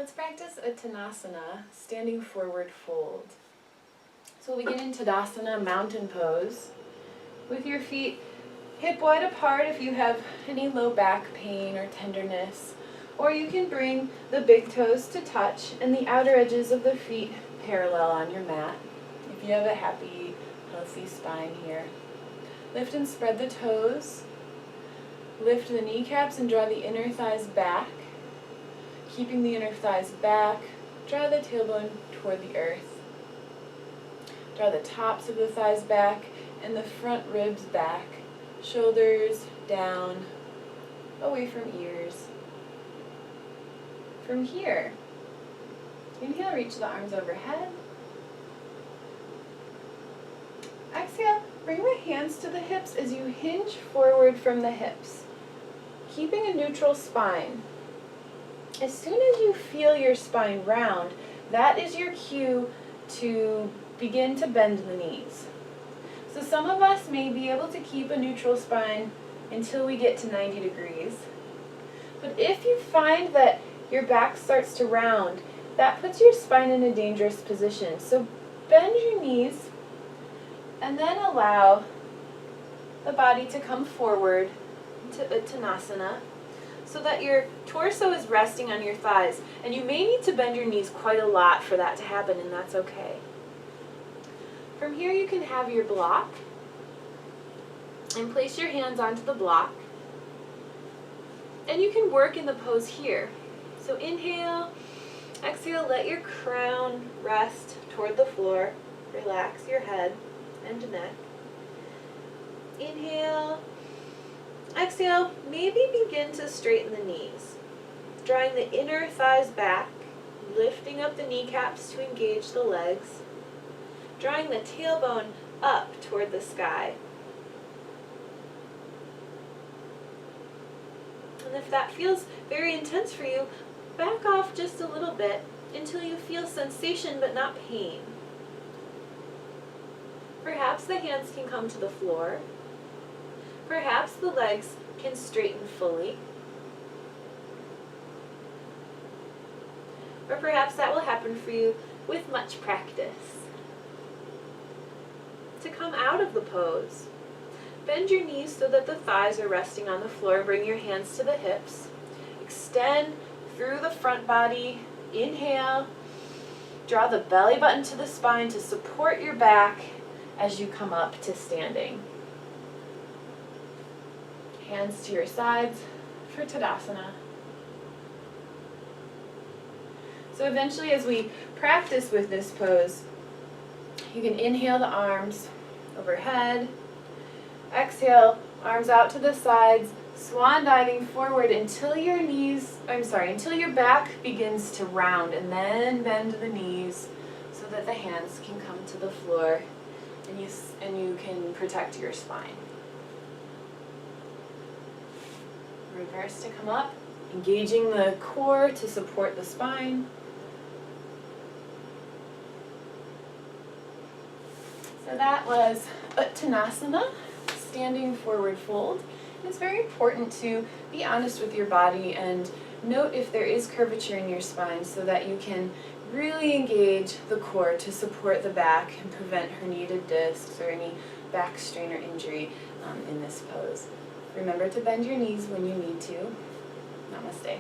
Let's practice Uttanasana, standing forward fold. So we'll begin in Tadasana, mountain pose, with your feet hip wide apart if you have any low back pain or tenderness, or you can bring the big toes to touch and the outer edges of the feet parallel on your mat if you have a happy, healthy spine here. Lift and spread the toes. Lift the kneecaps and draw the inner thighs back. Keeping the inner thighs back, draw the tailbone toward the earth. Draw the tops of the thighs back and the front ribs back. Shoulders down, away from ears. From here, inhale, reach the arms overhead. Exhale, bring the hands to the hips as you hinge forward from the hips, keeping a neutral spine. As soon as you feel your spine round, that is your cue to begin to bend the knees. So some of us may be able to keep a neutral spine until we get to 90 degrees. But if you find that your back starts to round, that puts your spine in a dangerous position. So bend your knees and then allow the body to come forward to Uttanasana, so that your torso is resting on your thighs. And you may need to bend your knees quite a lot for that to happen, and that's okay. From here you can have your block, and place your hands onto the block. And you can work in the pose here. So inhale, exhale, let your crown rest toward the floor. Relax your head and neck. Inhale. Exhale, maybe begin to straighten the knees, drawing the inner thighs back, lifting up the kneecaps to engage the legs, drawing the tailbone up toward the sky. And if that feels very intense for you, back off just a little bit until you feel sensation but not pain. Perhaps the hands can come to the floor. Perhaps the legs can straighten fully. Or perhaps that will happen for you with much practice. To come out of the pose, bend your knees so that the thighs are resting on the floor. Bring your hands to the hips. Extend through the front body. Inhale. Draw the belly button to the spine to support your back as you come up to standing. Hands to your sides for Tadasana. So eventually, as we practice with this pose, you can inhale the arms overhead. Exhale, arms out to the sides, swan diving forward until your back begins to round, and then bend the knees so that the hands can come to the floor and you can protect your spine. Reverse to come up, engaging the core to support the spine. So that was Uttanasana, standing forward fold. It's very important to be honest with your body and note if there is curvature in your spine so that you can really engage the core to support the back and prevent herniated discs or any back strain or injury in this pose. Remember to bend your knees when you need to. Namaste.